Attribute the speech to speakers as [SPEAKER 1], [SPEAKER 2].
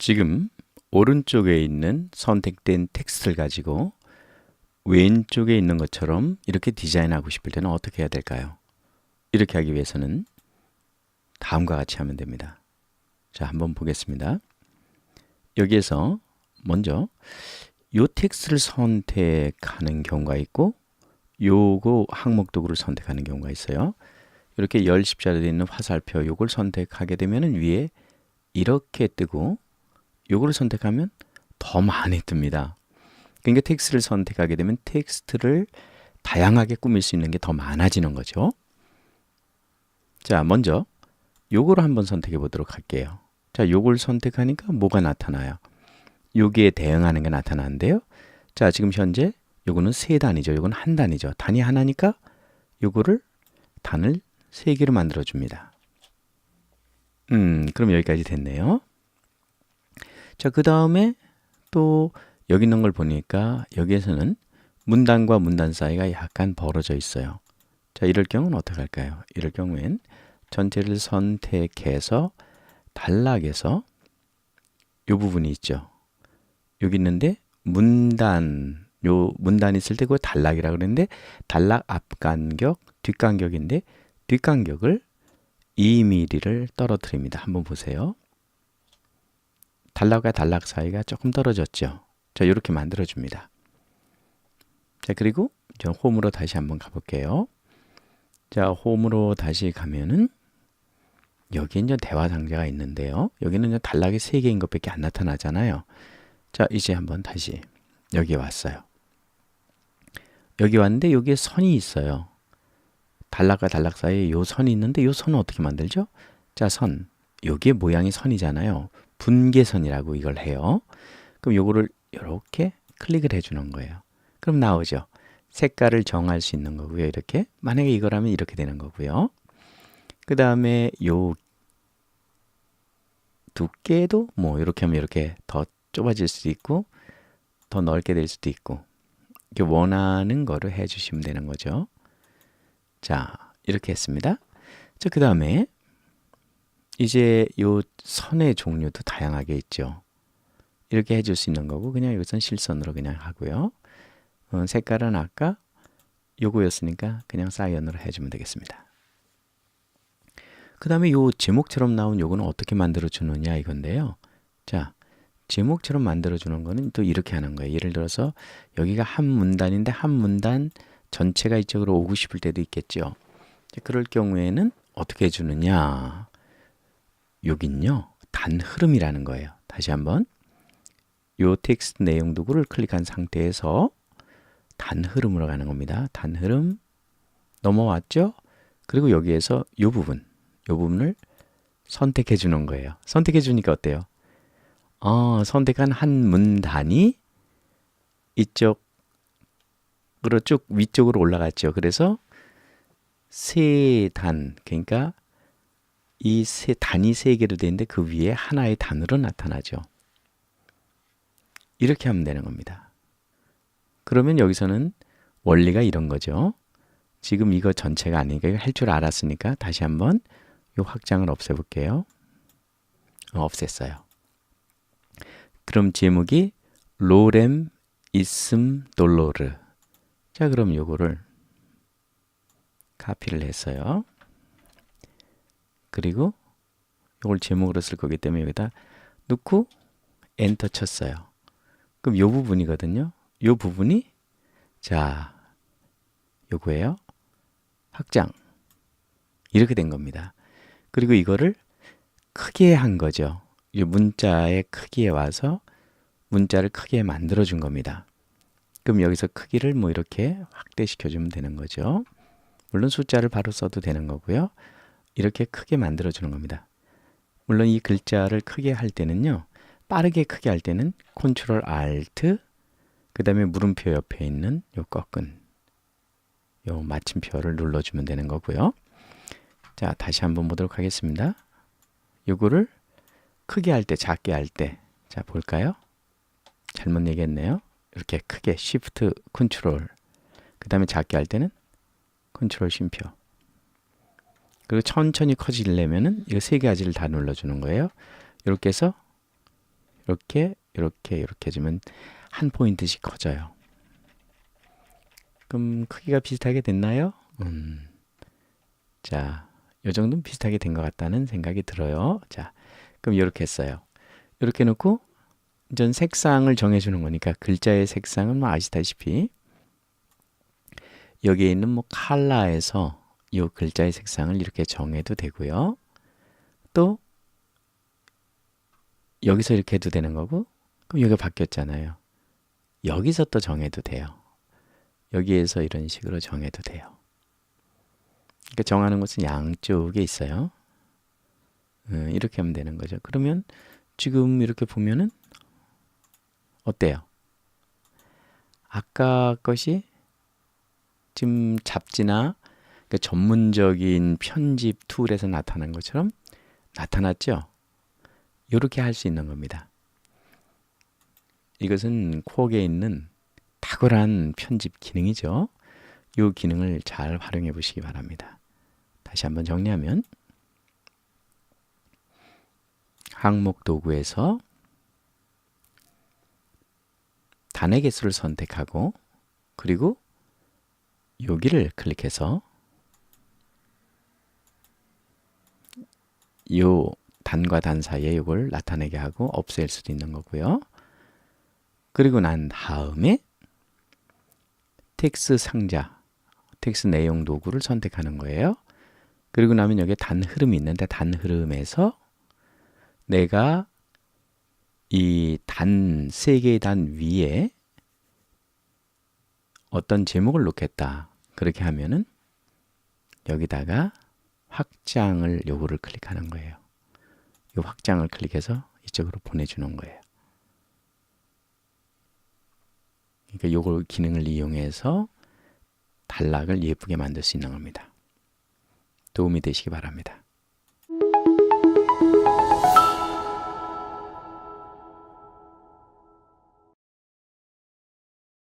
[SPEAKER 1] 지금 오른쪽에 있는 선택된 텍스트를 가지고 왼쪽에 있는 것처럼 이렇게 디자인하고 싶을 때는 어떻게 해야 될까요? 이렇게 하기 위해서는 다음과 같이 하면 됩니다. 자, 한번 보겠습니다. 여기에서 먼저 요 텍스트를 선택하는 경우가 있고 요거 항목 도구를 선택하는 경우가 있어요. 이렇게 열 십자로 되어 있는 화살표 요걸 선택하게 되면 위에 이렇게 뜨고 요거를 선택하면 더 많이 뜹니다. 그러니까 텍스트를 선택하게 되면 텍스트를 다양하게 꾸밀 수 있는 게 더 많아지는 거죠. 자, 먼저 요거를 한번 선택해 보도록 할게요. 자, 요걸 선택하니까 뭐가 나타나요? 여기에 대응하는 게 나타나는데요. 자, 지금 현재 요거는 세 단이죠. 요거는 한 단이죠. 단이 하나니까 요거를 단을 세 개로 만들어 줍니다. 그럼 여기까지 됐네요. 자, 그 다음에 또 여기 있는 걸 보니까 여기에서는 문단과 문단 사이가 약간 벌어져 있어요. 자, 이럴 경우는 어떻게 할까요? 이럴 경우엔 전체를 선택해서 단락에서 요 부분이 있죠. 여기 있는데 문단, 요 문단이 있을 때 그걸 단락이라고 그랬는데 단락 앞간격, 뒷간격인데 뒷간격을 2mm를 떨어뜨립니다. 한번 보세요. 단락과 단락 사이가 조금 떨어졌죠. 자, 이렇게 만들어 줍니다. 자, 그리고 저 홈으로 다시 한번 가볼게요. 자, 홈으로 다시 가면은 여기에 이제 대화 상자가 있는데요. 여기는 이제 단락이 3개인 것밖에 안 나타나잖아요. 자, 이제 한번 다시 여기에 왔어요. 여기 왔는데 여기에 선이 있어요. 단락과 단락 사이에 요 선이 있는데 요 선은 어떻게 만들죠? 자, 선. 여기에 모양이 선이잖아요. 분계선이라고 이걸 해요. 그럼 요거를 이렇게 클릭을 해주는 거예요. 그럼 나오죠. 색깔을 정할 수 있는 거고요. 이렇게. 만약에 이거라면 이렇게 되는 거고요. 그 다음에 요 두께도 뭐 이렇게 하면 이렇게 더 좁아질 수도 있고 더 넓게 될 수도 있고 이렇게 원하는 거를 해주시면 되는 거죠. 자, 이렇게 했습니다. 자, 그 다음에 이제 요 선의 종류도 다양하게 있죠. 이렇게 해줄 수 있는 거고 그냥 여기선 실선으로 그냥 하고요. 색깔은 아까 요거였으니까 그냥 사이언으로 해주면 되겠습니다. 그 다음에 요 제목처럼 나온 요거는 어떻게 만들어 주느냐 이건데요. 자, 제목처럼 만들어 주는 거는 또 이렇게 하는 거예요. 예를 들어서 여기가 한 문단인데 한 문단 전체가 이쪽으로 오고 싶을 때도 있겠죠. 그럴 경우에는 어떻게 해주느냐. 여긴요, 단 흐름이라는 거예요. 다시 한번 요 텍스트 내용 도구를 클릭한 상태에서 단 흐름으로 가는 겁니다. 단 흐름 넘어왔죠? 그리고 여기에서 요 부분을 선택해 주는 거예요. 선택해 주니까 어때요? 선택한 한 문단이 이쪽으로 쭉 위쪽으로 올라갔죠. 그래서 세 단, 그러니까 이 단이 세 개로 되는데 그 위에 하나의 단으로 나타나죠. 이렇게 하면 되는 겁니다. 그러면 여기서는 원리가 이런 거죠. 지금 이거 전체가 아니니까 이거 할 줄 알았으니까 다시 한번 이 확장을 없애볼게요. 없앴어요. 그럼 제목이 로렘 이슴 돌로르. 자, 그럼 요거를 카피를 했어요. 그리고 이걸 제목으로 쓸 거기 때문에 여기다 넣고 엔터 쳤어요. 그럼 요 부분이거든요. 요 부분이 자, 요거예요. 확장. 이렇게 된 겁니다. 그리고 이거를 크게 한 거죠. 이 문자의 크기에 와서 문자를 크게 만들어 준 겁니다. 그럼 여기서 크기를 뭐 이렇게 확대시켜 주면 되는 거죠. 물론 숫자를 바로 써도 되는 거고요. 이렇게 크게 만들어 주는 겁니다. 물론 이 글자를 크게 할 때는요, 빠르게 크게 할 때는 컨트롤 알트, 그 다음에 물음표 옆에 있는 요 꺾은 요 마침표를 눌러주면 되는 거고요. 자, 다시 한번 보도록 하겠습니다. 요거를 크게 할 때, 작게 할 때, 자, 볼까요? 잘못 얘기했네요. 이렇게 크게 Shift, 컨트롤, 그 다음에 작게 할 때는 컨트롤 쉼표. 그리고 천천히 커지려면은 이거 세 가지를 다 눌러주는 거예요. 이렇게 해서 이렇게 해주면 한 포인트씩 커져요. 그럼 크기가 비슷하게 됐나요? 자, 이 정도는 비슷하게 된 것 같다는 생각이 들어요. 자, 그럼 이렇게 했어요. 이렇게 놓고 전 색상을 정해주는 거니까 글자의 색상은 뭐 아시다시피 여기에 있는 뭐 컬러에서 이 글자의 색상을 이렇게 정해도 되고요. 또 여기서 이렇게 해도 되는 거고, 그럼 여기가 바뀌었잖아요. 여기서 또 정해도 돼요. 여기에서 이런 식으로 정해도 돼요. 그러니까 정하는 것은 양쪽에 있어요. 이렇게 하면 되는 거죠. 그러면 지금 이렇게 보면은 어때요? 아까 것이 지금 잡지나 그러니까 전문적인 편집 툴에서 나타난 것처럼 나타났죠? 이렇게 할 수 있는 겁니다. 이것은 콕에 있는 탁월한 편집 기능이죠. 이 기능을 잘 활용해 보시기 바랍니다. 다시 한번 정리하면 항목 도구에서 단의 개수를 선택하고 그리고 여기를 클릭해서 요 단과 단 사이에 이걸 나타내게 하고 없앨 수도 있는 거고요. 그리고 난 다음에 텍스트 상자, 텍스트 내용 도구를 선택하는 거예요. 그리고 나면 여기에 단 흐름이 있는데 단 흐름에서 내가 이 단, 세 개의 단 위에 어떤 제목을 놓겠다. 그렇게 하면은 여기다가 확장을 요거를 클릭하는 거예요. 이 확장을 클릭해서 이쪽으로 보내주는 거예요. 그러니까 요걸 기능을 이용해서 단락을 예쁘게 만들 수 있는 겁니다. 도움이 되시기 바랍니다.